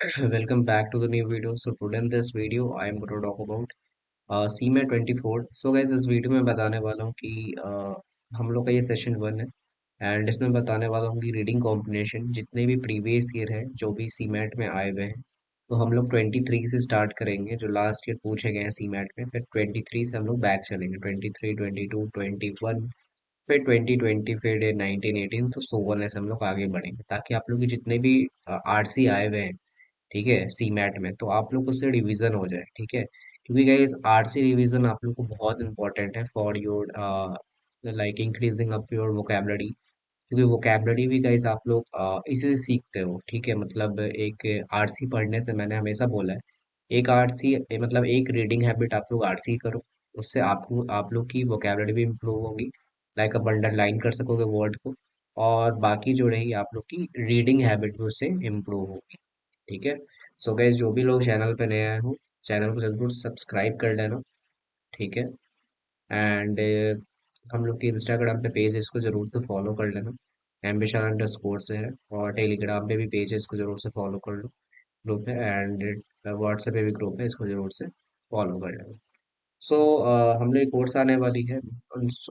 Welcome back to the new video. So today in this video I am going to talk about CMAT 24. So guys इस video में बताने वाला हूँ कि हम लोग का ये सेशन 1 है एंड इसमें बताने वाला हूँ कि रीडिंग कॉम्बिनेशन जितने भी प्रीवियस ईयर है जो भी सीमैट में आए हुए हैं तो हम लोग 23 से स्टार्ट करेंगे जो लास्ट ईयर पूछे गए हैं सीमैट में फिर 23 से हम लोग बैक चलेंगे 23 22 21 फिर 2020 फिर 19 18 तो सो वन ऐसे हम लोग आगे बढ़ेंगे ताकि आप लोग के जितने भी आरसी आए हुए हैं ठीक है सी मैट में तो आप लोग को उससे रिवीजन हो जाए ठीक है क्योंकि गाइस आरसी रिवीजन आप लोग को बहुत इंपॉर्टेंट है for your like increasing up your vocabulary क्योंकि वोकेबलरी भी गाइस आप लोग इसी से सीखते हो ठीक है मतलब एक आरसी पढ़ने से मैंने हमेशा बोला है एक आरसी मतलब एक रीडिंग हैबिट आप लोग आरसी करो उससे आपको आप लोग की वोकेबलरी भी इम्प्रूव होगी लाइक आप अंडरलाइन कर सकोगे वर्ड को और बाकी जो रही आप लोग की रीडिंग हैबिट भी उससे इम्प्रूव होगी ठीक है सो गाइस जो भी लोग चैनल पे नए आए हो चैनल को जरूर सब्सक्राइब कर लेना ठीक है एंड हम लोग के इंस्टाग्राम पे पेज है इसको जरूर से फॉलो कर लेना एम्बिशन अंडर स्कोर से है और टेलीग्राम पे भी पेज है इसको जरूर से फॉलो कर लो ग्रुप है एंड व्हाट्सएप पे भी ग्रुप है इसको जरूर से फॉलो कर लेना सो हम लोग कोर्स आने वाली है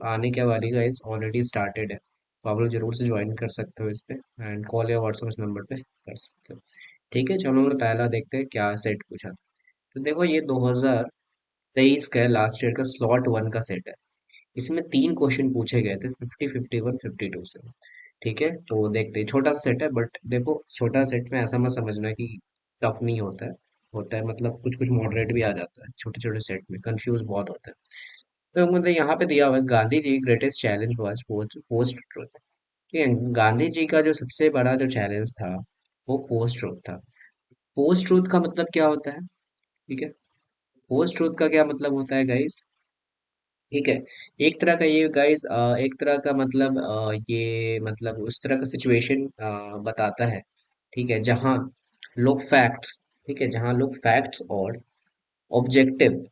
आने क्या वाली है गाइस ऑलरेडी स्टार्टेड है तो आप लोग जरूर से ज्वाइन कर सकते हो इस पे एंड कॉल या व्हाट्सएप इस नंबर पे कर सकते हो ठीक है चलो हम पहला देखते हैं क्या सेट पूछा तो देखो ये 2023 का लास्ट ईयर का स्लॉट वन का सेट है इसमें तीन क्वेश्चन पूछे गए थे 50 51 52 से ठीक है तो देखते हैं छोटा सा सेट है बट देखो छोटा सेट में ऐसा मत समझना कि टफ नहीं होता है मतलब कुछ कुछ मॉडरेट भी आ जाता है छोटे छोटे सेट में कंफ्यूज बहुत होता है तो मतलब यहाँ पे दिया हुआ है Gandhi ji greatest challenge was post truth ठीक है गांधी जी का जो सबसे बड़ा जो चैलेंज था वो पोस्ट ट्रुथ था पोस्ट ट्रूथ का मतलब क्या होता है ठीक है पोस्ट ट्रूथ का क्या मतलब होता है गाइस ठीक है एक तरह का ये गाइस एक तरह का मतलब ये मतलब उस तरह का सिचुएशन बताता है ठीक है जहाँ लोग फैक्ट्स ठीक है जहाँ लोग फैक्ट्स और ऑब्जेक्टिव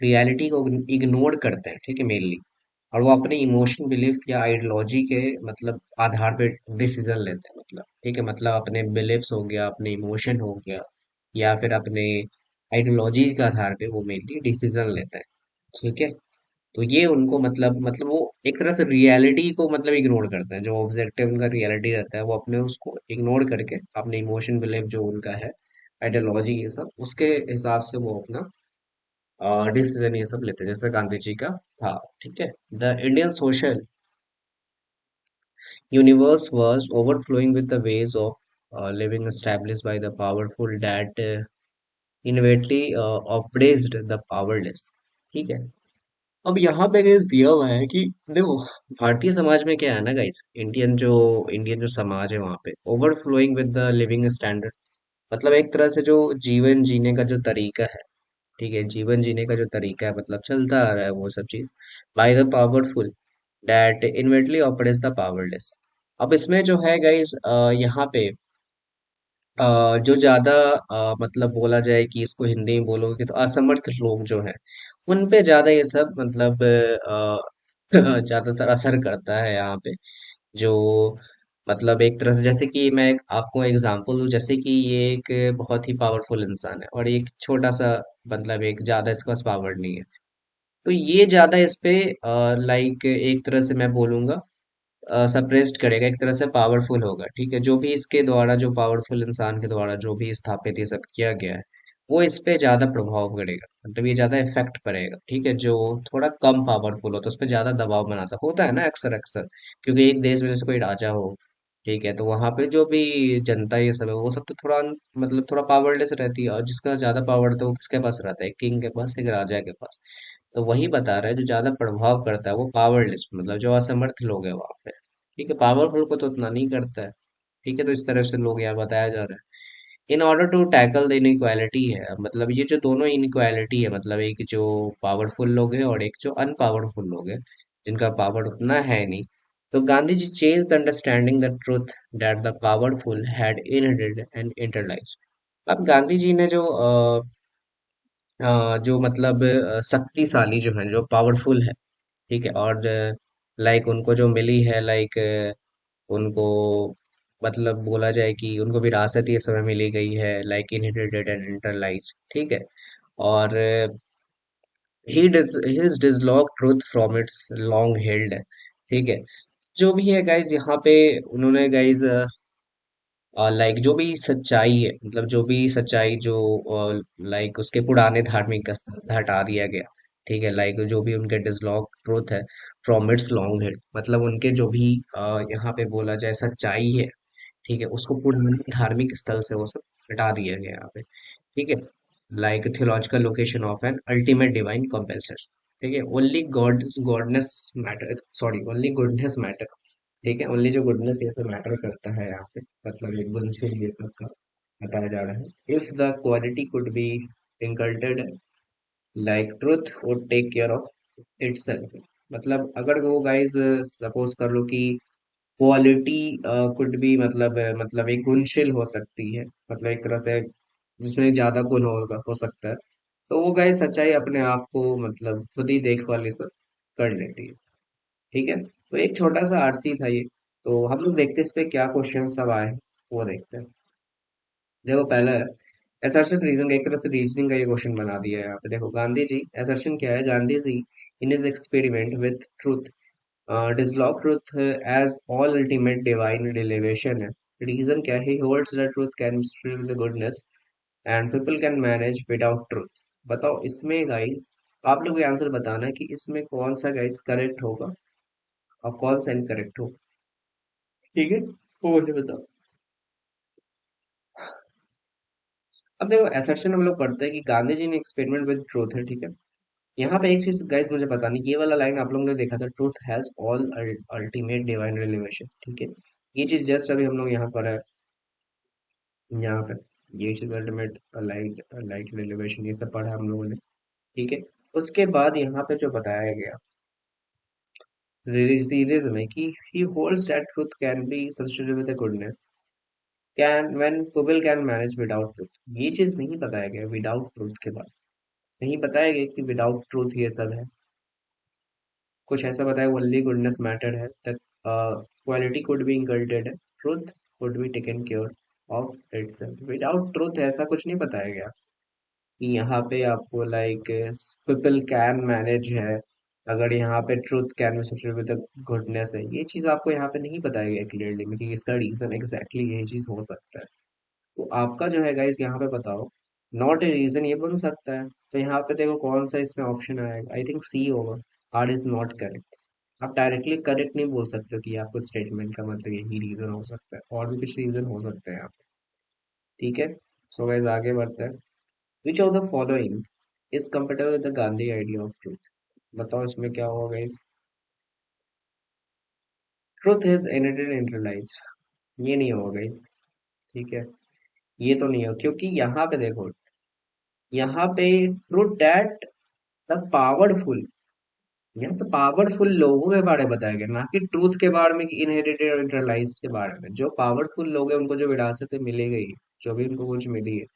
रियलिटी को इग्नोर करते हैं ठीक है मेनली और वो अपने इमोशन बिलीफ या आइडियोलॉजी के मतलब आधार पे डिसीजन लेते हैं मतलब ठीक है मतलब अपने बिलीफ्स हो गया अपने इमोशन हो गया या फिर अपने आइडियोलॉजी के आधार पे वो मेनली डिसीजन लेते हैं ठीक है तो ये उनको मतलब वो एक तरह से रियलिटी को मतलब इग्नोर करते हैं जो ऑब्जेक्टिव उनका रियलिटी रहता है वो अपने उसको इग्नोर करके अपने इमोशन बिलीफ जो उनका है आइडियोलॉजी ये सब उसके हिसाब से वो अपना डिसीजन ये सब लेते हैं जैसे गांधी जी का था ठीक है the Indian social universe was overflowing with the ways of living established by the powerful that inevitably oppressed the powerless ठीक है अब यहाँ पे गाइस दिया हुआ है कि देखो भारतीय समाज में क्या है ना गाइस इंडियन जो समाज है वहाँ पे overflowing with the living standard मतलब एक तरह से जो जीवन जीने का जो तरीका है ठीक है जीवन जीने का जो तरीका है मतलब चलता आ रहा है वो सब चीज by the powerful that inevitably operates the powerless अब इसमें जो है गाइस यहाँ पे जो ज्यादा मतलब बोला जाए कि इसको हिंदी में बोलोगे तो असमर्थ लोग जो हैं उन पे ज्यादा ये सब मतलब ज्यादातर असर करता है यहाँ पे जो मतलब एक तरह से जैसे कि मैं आपको एग्जांपल दूं जैसे कि ये एक बहुत ही पावरफुल इंसान है और एक छोटा सा मतलब एक ज्यादा इसके पास पावर नहीं है तो ये ज्यादा इस पे लाइक एक तरह से मैं बोलूंगा सप्रेस्ड करेगा एक तरह से पावरफुल होगा ठीक है जो भी इसके द्वारा जो पावरफुल इंसान के द्वारा जो भी स्थापित ये सब किया गया है वो इस पे ज्यादा प्रभाव करेगा मतलब ये ज्यादा इफेक्ट पड़ेगा ठीक है जो थोड़ा कम पावरफुल होता है उस पर ज्यादा दबाव बनाता होता है ना अक्सर अक्सर क्योंकि एक देश में जैसे कोई राजा हो ठीक है तो वहां पे जो भी जनता ये सब है वो सब तो थोड़ा मतलब थोड़ा पावरलेस रहती है और जिसका ज्यादा पावर होता है वो किसके पास रहता है किंग के पास एक राजा के पास तो वही बता रहा है जो ज्यादा प्रभाव करता है वो पावरलेस मतलब जो असमर्थ लोग है वहां पे ठीक है पावरफुल को तो उतना नहीं करता है ठीक है तो इस तरह से लोग यहाँ बताया जा रहा है in order to tackle the inequality है मतलब ये जो दोनों इनइक्वालिटी है मतलब एक जो पावरफुल लोग हैं और एक जो अनपावरफुल लोग हैं जिनका पावर उतना है नहीं तो Gandhi ji change the understanding the truth that the powerful had inherited and internalise अब गांधी जी ने जो मतलब शक्तिशाली जो है जो पावरफुल है ठीक है और लाइक उनको जो मिली है लाइक उनको मतलब बोला जाए कि उनको विरासत ये समय मिली गई है, लाइक इनहेरिटेड एंड इंटरलाइज, ठीक है। और he his dislodge truth from its long held, ठीक है। जो भी है गाइज यहाँ पे उन्होंने गाइज लाइक जो भी सच्चाई है, मतलब जो भी सच्चाई जो लाइक उसके पुराने धार्मिक स्थल से हटा दिया गया, ठीक है। लाइक जो भी उनके डिसलॉग ट्रूथ है फ्रॉम इट्स लॉन्ग हेड, मतलब उनके जो भी यहाँ पे बोला जाए सच्चाई है, ठीक है, उसको पुराने धार्मिक स्थल से वो सब हटा दिया गया यहाँ पे, ठीक है। Like theological location of an ultimate divine compensation, ठीक है। Only goodness matter, sorry, only goodness matter, ठीक है। ओनली जो गुडनेस ये सब मैटर करता है यहाँ पे, मतलब एक गुणशील ये सब का बताया जा रहा है। If the quality could be inculcated, like truth would take care of itself, मतलब अगर वो गाइज सपोज कर लो कि क्वालिटी कुड बी, मतलब एक गुणशील हो सकती है, मतलब एक तरह से जिसमें ज्यादा गुण होगा हो सकता है, तो वो गाइज सच्चाई अपने आप को मतलब खुद ही देखभाल ये सब कर लेती है, ठीक है। तो एक छोटा सा आरसी था ये। तो हम लोग देखते हैं इस पे क्या क्वेश्चन सब आए हैं, वो देखते हैं। देखो पहला है असर्शन रीजन का, एक तरह से रीजनिंग का ये क्वेश्चन बना दिया है यहाँ पे। देखो गांधी जी, असर्शन क्या है, Gandhi ji in his experiment with truth dislodge truth as all ultimate divine revelation है। रीजन क्या है, holds the truth can with goodness and people can manage without truth. बताओ इसमें गाइस, आप लोग ये आंसर बताना है कि इसमें कौन सा गाइस करेक्ट होगा और कौन सा इनकरेक्ट होगा, ठीक है, वो मुझे बताओ। अब देखो असर्शन हम लोग पढ़ते हैं कि गांधी जी ने एक्सपेरिमेंट विद ट्रूथ है, ठीक है। यहाँ पे एक चीज गाइस मुझे पता नहीं, ये वाला लाइन आप लोगों ने देखा था, truth has all ultimate divine revelation, ठीक है। ये चीज जस्ट अभी हम लोग यहाँ पर है, यहाँ पे ये चीज अल्टीमेट लाइट लाइट रिलेवेशन ये सब पढ़ा हम लोगों ने, ठीक है। उसके बाद यहाँ पे जो बताया गया रिलीजियनिज्म में कि he holds that truth can be substituted with a goodness can when people can manage without truth। ये चीज नहीं बताया गया विदाउट ट्रूथ के बाद, नहीं बताया गया कि विदाउट ट्रूथ ये सब है। कुछ ऐसा बताया ओनली गुडनेस मैटर है, दैट क्वालिटी कुड बी इंकल्टेड है, truth could be taken care of itself. Without truth ऐसा कुछ नहीं बताया गया कि यहाँ पे आपको लाइक पीपल कैन मैनेज है, अगर यहाँ पे truth can be substituted with goodness है, ये चीज आपको यहाँ पे नहीं बताया गया क्लियरली में कि इसका रीजन एग्जैक्टली यही चीज हो सकता है। तो आपका जो है गाइस यहाँ पे बताओ, नॉट ए रीजन ये बन सकता है। तो यहाँ पे देखो कौन सा इसमें ऑप्शन आएगा, आई थिंक सी होगा, आर इज नॉट करेक्ट। आप डायरेक्टली करेक्ट नहीं बोल सकते हो कि आपको स्टेटमेंट का मतलब यही रीजन हो सकता है, और भी कुछ रीजन हो सकते हैं आप, ठीक है। सो गाइस आगे बढ़ते हैं। विच of the following is compatible with the Gandhi idea of truth. बताओ इसमें क्या होगा गाइस। ट्रूथ इज इनेटेड इंटरलाइज्ड, ये नहीं होगा गाइस, ठीक है। ये तो नहीं हो, क्योंकि यहाँ पे देखो, यहाँ पे ट्रूथ दैट द पावरफुल, यहाँ पे पावरफुल लोगों के बारे में बताया गया, ना कि ट्रूथ के बारे में कि इनहेरिटेड और इंटरलाइज्ड के बारे में। जो पावरफुल लोग हैं उनको जो विरासत मिली गई, जो भी उनको कुछ मिली है,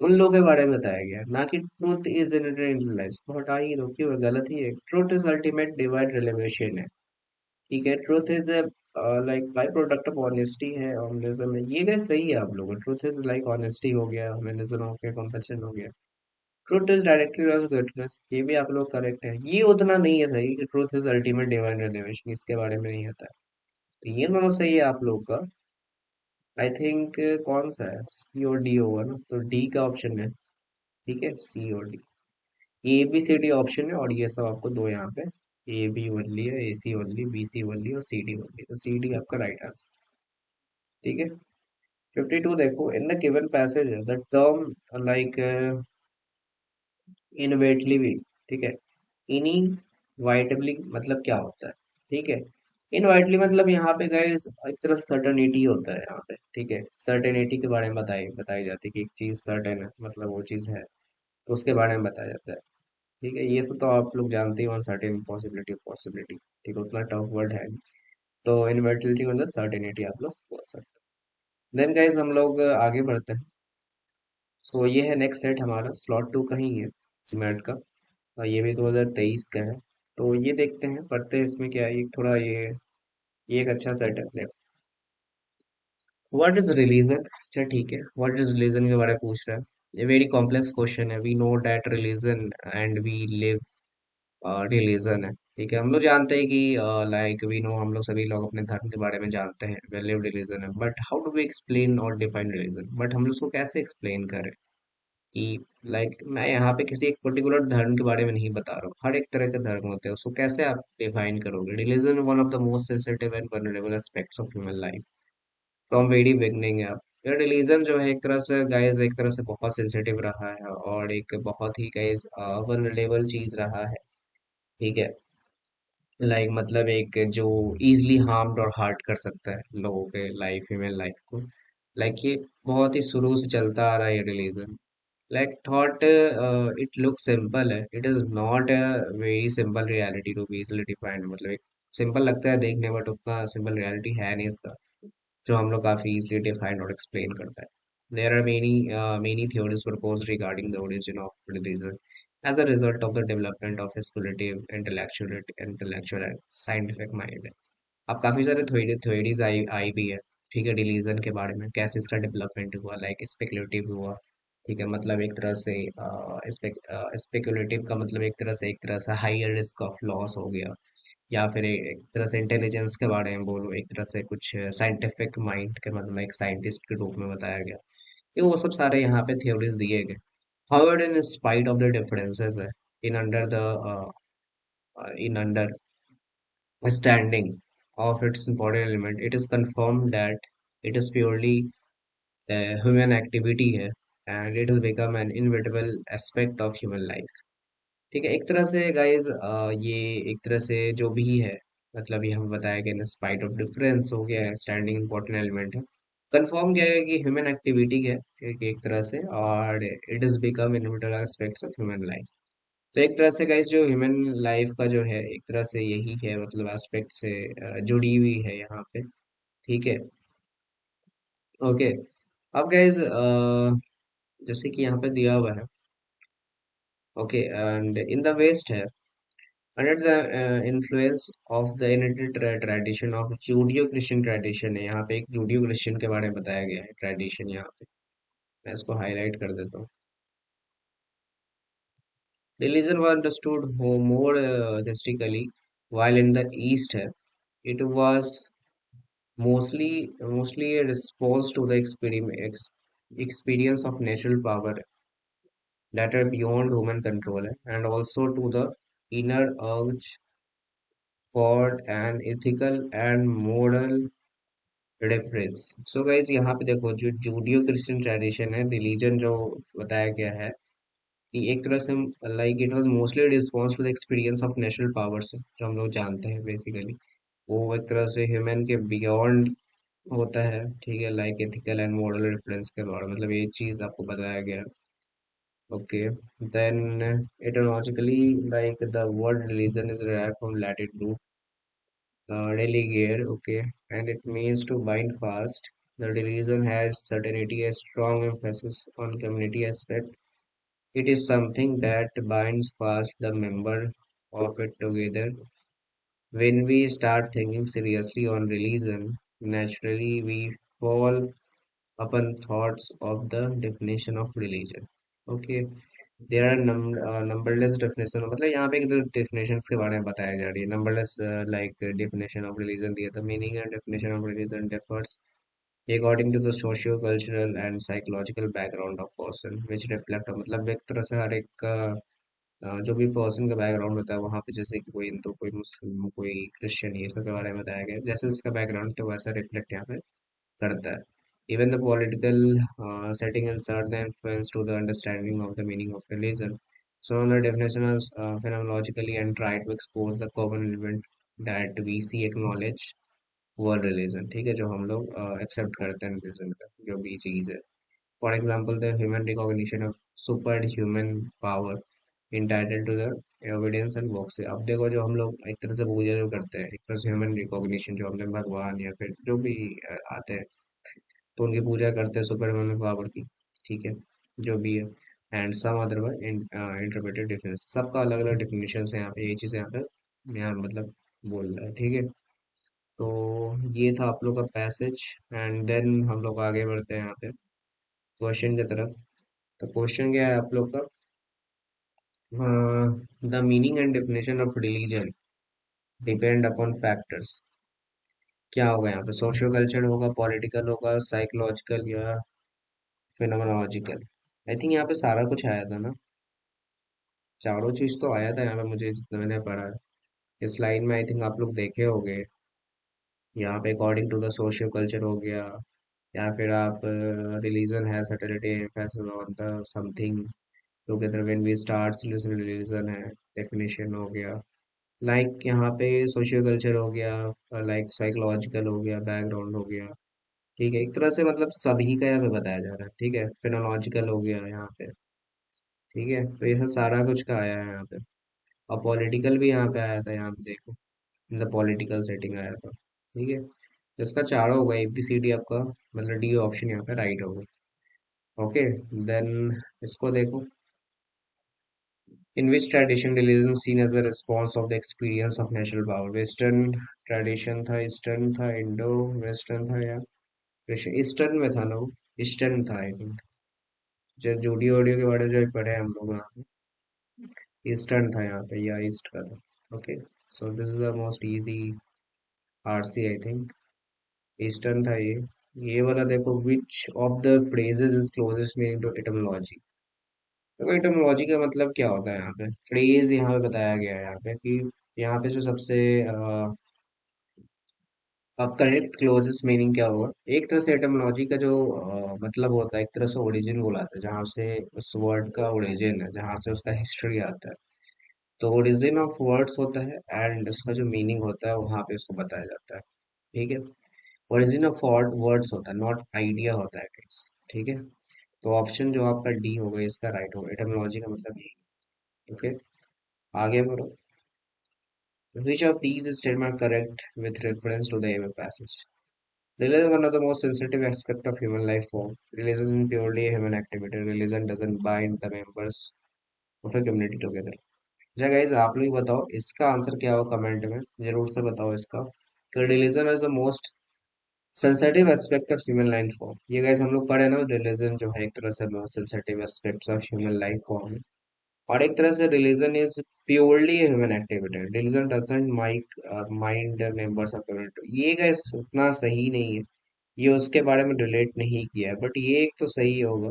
उन लोगों के बारे में बताया गया, ना कि ट्रूथ इज इनहेरिटेड इंटरलाइज्ड। तो हटा ही दो, क्यों है, गलत ही है। ट्रूथ इज अल्टीमेट डिवाइड रिलेवेशन है, ठीक है। Truth is like by product of honesty है, ऑनेस्टिज्म है, ये गए सही है आप लोगों। ट्रूथ इज लाइक ऑनेस्टी हो गया, ह्यूमनिज्म हो गया, कंपैशन हो गया। ट्रूथ इज डायरेक्टली गुडनेस, ये भी आप लोग करेक्ट है। ये उतना नहीं है सही कि ट्रूथ इज अल्टीमेट डिवाइन रिलेवेशन, इसके बारे में नहीं आता है। तो ये दोनों सही है आप लोग का। आई थिंक कौन सा है, सी और डी होगा ना, तो डी का ऑप्शन है, ठीक है, सी और D. A B C D option है, और ये सब आपको दो यहाँ पे, ए बी ओनली है, A C only, B C only और सी डी ओनली, तो सी डी आपका राइट आंसर, ठीक है। 52 देखो, in the given passage the term like inevitably, ठीक है, इनवाइटेबली मतलब क्या होता है, ठीक है। इनवाइटली मतलब यहाँ पे गए एक तरह सर्टेनिटी होता है यहाँ पे, ठीक है। सर्टेनिटी के बारे में बताई बताई जाती है कि एक चीज सर्टेन है, मतलब वो चीज है, तो उसके बारे में बताया जाता है, ठीक है। ये सब तो आप लोग जानते ही, अनसर्टेन पॉसिबिलिटी ऑफ पॉसिबिलिटी, ठीक है, उतना टफ वर्ड है नहीं। तो इनवर्टिलिटी मतलब सर्टेनिटी आप लोग बोल सकते हैं। देन गाइस हम लोग आगे बढ़ते हैं। सो ये है नेक्स्ट सेट, हमारा स्लॉट टू का ही है, सीमेट का, और ये भी 2023 का है। तो ये देखते हैं, पढ़ते हैं इसमें क्या है, ये थोड़ा ये एक अच्छा सेट है। What is religion? अच्छा ठीक है, व्हाट इज रिलीजन के बारे में पूछ रहा है। ये वेरी कॉम्प्लेक्स क्वेश्चन है। We know that religion and we live religion है। ठीक है, हम लोग जानते हैं कि लाइक वी नो, हम लोग सभी लोग अपने धर्म के बारे में जानते हैं, वे लिव रिलीजन है। But how do we explain और डिफाइन रिलीजन? बट हम लोग उसको कैसे एक्सप्लेन करें कि लाइक मैं यहाँ पे किसी एक पर्टिकुलर धर्म के बारे में नहीं बता रहा हूँ, हर एक तरह के धर्म होते हैं, उसको कैसे आप डिफाइन करोगे? Religion one of the most sensitive and vulnerable aspects of human life from very beginning है। ये रिलीजन जो है एक तरह से गाइज, एक तरह से बहुत सेंसिटिव रहा है और एक बहुत ही गाइज वल्नरेबल चीज रहा है। ठीक है, लाइक मतलब एक जो इजिली हार्म्ड और हर्ट कर सकता है लोगों के लाइफ, ह्यूमन लाइफ को। लाइक ये बहुत ही शुरू से चलता आ रहा है ये religion. Like thought it look simple है, it is not a very simple reality to be easily defined. मतलब एक सिंपल लगता है देखने, बट उतना सिंपल रियलिटी है नहीं इसका, जो हम लोग काफी इजिली डिफाइन और एक्सप्लेन करता है। There are many theories proposed regarding the origin of religion as a result of the development of a speculative intellectual and scientific mind। अब काफी सारे थ्योरीज आई भी है। ठीक है, रिलीजन के बारे में कैसे इसका डेवलपमेंट हुआ, लाइक स्पेकुलेटिव हुआ। ठीक है, मतलब एक तरह से स्पेकुलेटिव का मतलब एक तरह से हाइयर रिस्क ऑफ लॉस हो गया, या फिर एक तरह से इंटेलिजेंस के बारे में बोलो, एक तरह से कुछ साइंटिफिक माइंड के मतलब एक साइंटिस्ट के रूप में बताया गया। ये वो सब सारे यहाँ पे थ्योरीज दिए गए। However, in spite of the differences in under the in understanding of its important element, it is confirmed that it is purely human activity है, and it has become an inevitable aspect of human life। ठीक है, एक तरह से guys ये एक तरह से जो भी है, मतलब ये हमें बताया गया इन स्पाइट ऑफ डिफरेंस हो गया है, स्टैंडिंग इंपॉर्टेंट एलिमेंट है। कंफर्म किया गया कि ह्यूमन एक्टिविटी है एक तरह से, और it is become inevitable aspects of human life. तो एक तरह से गाइस जो ह्यूमन लाइफ का जो है एक तरह से यही है, मतलब एस्पेक्ट से जुड़ी हुई है यहाँ पे। ठीक है, ओके। अब गाइस जैसे कि यहाँ पे दिया हुआ है, okay, and in the west है, under the influence of the united tradition of Judeo Christian tradition है। यहाँ पे एक जूडियो क्रिश्चियन के बारे में बताया गया है, ट्रेडिशन यहाँ पे मैं इसको हाईलाइट कर देता हूँ। Religion was understood more holistically, while in the east है, it was mostly a response to the experience of natural power that are beyond human control, and also to the inner urge for an ethical and moral reference। So guys यहाँ पे देखो, जो Judeo Christian tradition है, religion जो बताया गया है कि एक तरह से like it was mostly response to the experience of natural powers, जो हम लोग जानते हैं बेसिकली वो एक तरह से ह्यूमन के बियॉन्ड होता है। ठीक है, like ethical and moral reference के द्वारा, मतलब ये चीज आपको बताया गया। Okay, then etymologically, like the word religion is derived from Latin root religare, okay, and it means to bind fast। The religion has certainty, a strong emphasis on community aspect, it is something that binds fast the member of it together। When we start thinking seriously on religion, naturally we fall upon thoughts of the definition of religion। Okay, there are numberless definition, मतलब यहाँ पे एक definitions के बारे में बताया जा रही है। numberless like definition of religion दिया था। meaning and definition of religion differs according to the socio-cultural and psychological background of person which reflect, मतलब एक तरह से हर एक जो भी पर्सन का बैकग्राउंड होता है वहाँ पे, जैसे कि कोई हिंदू, कोई मुस्लिम, कोई क्रिश्चियन, ये सब के बारे में बताया गया है। जैसे उसका बैकग्राउंड तो वैसा रिफ्लेक्ट यहाँ पे करता है। Even the political setting insert the influence to the understanding of the meaning of religion। So on the definition is phenomenologically and try to expose the common element that we see acknowledge world religion. ठीक है, जो हम लोग accept करते हैं religion का, जो भी चीज़ है। For example the human recognition of super human power entitle to the evidence and work से। अब देखो, जो हम लोग एक तरह से पूजा जो करते हैं, एक तरह से ह्यूमन रिकॉग्निशन, जो हमने भगवान या फिर जो भी आते हैं, तो उनकी पूजा करते हैं सुपर ह्यूमन पावर की। ठीक है, जो भी है, and some other interpreted difference, सबका अलग अलग डिफिनेशन है यहाँ पे। ये चीज़ यहाँ पे यहाँ मतलब बोल रहा है। ठीक है, तो ये था आप लोग का पैसेज। एंड देन हम लोग आगे बढ़ते हैं यहाँ पे क्वेश्चन की तरफ। तो क्वेश्चन क्या है आप लोग का, the meaning and definition of religion depend upon factors. क्या होगा यहाँ पे, सोशियो कल्चर होगा, पॉलिटिकल होगा, साइकोलॉजिकल या फिनोमेनोलॉजिकल। आई थिंक यहाँ पे सारा कुछ आया था ना, चारों चीज तो आया था यहाँ पे मुझे जितना मैंने पढ़ा है। इस लाइन में आई थिंक आप लोग देखे होंगे, यहाँ पे according to the socio culture हो गया, या फिर आप रिलीजन है सटरिटी emphasis on the something together when we start religion है, डेफिनेशन हो गया। लाइक यहाँ पे सोशियो कल्चर हो गया, लाइक साइकोलॉजिकल हो गया, बैकग्राउंड हो गया। ठीक है, एक तरह से मतलब सभी का यहाँ पे बताया जा रहा है। ठीक है, फिनोलॉजिकल हो गया यहाँ पे। ठीक है, तो ये सब सारा कुछ का आया है यहाँ पे। और पॉलिटिकल भी यहाँ पे आया था, यहाँ पे देखो, इन द पॉलिटिकल सेटिंग आया था। ठीक है, इसका चारों होगा, ABCD आपका मतलब डी ऑप्शन यहाँ पे राइट होगा। ओके, देन इसको देखो, in which tradition religion seen as the response of the experience of natural power. Western tradition था, ईस्टर्न था, इंडो वेस्टर्न था, या ईस्टर्न में था ना वो, ईस्टर्न था आई थिंक। जो जूडियो ऑडियो के बारे में जो पढ़े हैं हम लोग यहाँ पे, ईस्टर्न था यहाँ पे, या ईस्ट का था। Okay, so this is the most easy RC I think, eastern था ये वाला देखो, which of the phrases is closest meaning to etymology. देखो एटमोलॉजी का मतलब क्या होता है यहाँ पे, फ्रेज यहाँ पे बताया गया है यहाँ पे कि यहाँ पे जो सबसे अब करेक्ट क्लोजेस्ट मीनिंग क्या होगा। एक तरह से एटमोलॉजी का जो मतलब होता है, एक तरह से ओरिजिन बोलाते हैं, जहाँ से उस वर्ड का ओरिजिन है, जहाँ से उसका हिस्ट्री आता है। तो ओरिजिन ऑफ वर्ड्स होता है एंड उसका जो मीनिंग होता है वहाँ पे उसको बताया जाता है। ठीक है, ओरिजिन ऑफ वर्ड्स होता है, नॉट आइडिया होता है guys। ठीक है, तो ऑप्शन जो आपका डी होगा इसका राइट होगा, एटमोलॉजी का मतलब यही। ओके, आगे बढ़ो। Which of these statements are correct with reference to the above passage? Religion is one of the most sensitive aspects of human life form. Religion is purely a human activity. Religion doesn't bind the members of a community together. अच्छा guys, आप लोग बताओ इसका answer क्या होगा, comment में जरूर से बताओ इसका। Religion is the most sensitive aspect of human life form. ये गाइज हम लोग पढ़े ना, रिलीजन जो है एक तरह से most sensitive aspects of human life form. और एक तरह से religion is purely human activity. Religion doesn't mind members of community. ये गाइस उतना सही नहीं है, ये उसके बारे में रिलेट नहीं किया है, बट ये एक तो सही होगा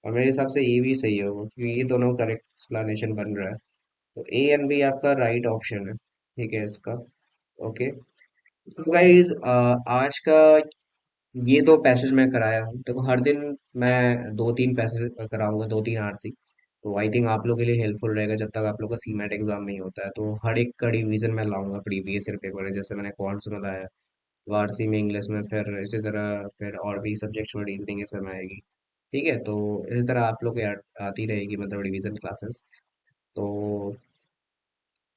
और मेरे हिसाब से ये भी सही होगा, क्योंकि ये दोनों करेक्ट एक्सप्लेनेशन बन रहा है। तो A एंड B आपका राइट ऑप्शन है। ठीक है इसका। ओके, तो गाइज आज का ये दो पैसेज मैं कराया हूँ, देखो हर दिन मैं दो तीन पैसेज कराऊंगा, दो तीन RC। तो आई थिंक आप लोग के लिए हेल्पफुल रहेगा जब तक आप लोग का सीमेट एग्जाम नहीं होता है। तो हर एक का रिवीजन मैं लाऊंगा, प्रीवियस ईयर पेपर है, जैसे मैंने कौन से बताया, वारसी में, इंग्लिश में, फिर इसी तरह फिर और भी सब्जेक्ट्स में रीजनिंग इस समय आएगी। ठीक है, तो इसी तरह आप लोग की आती रहेगी मतलब रिवीजन क्लासेस। तो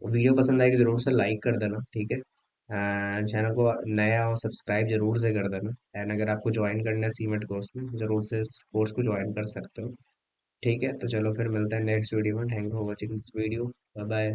वीडियो पसंद आएगी जरूर से लाइक कर देना। ठीक है, चैनल को नया हो सब्सक्राइब जरूर से कर देना। एंड अगर आपको ज्वाइन करना है सीमेट कोर्स में, जरूर से इस कोर्स को ज्वाइन कर सकते हो। ठीक है, तो चलो फिर मिलते हैं नेक्स्ट वीडियो में। Thank you for watching this video. Bye bye.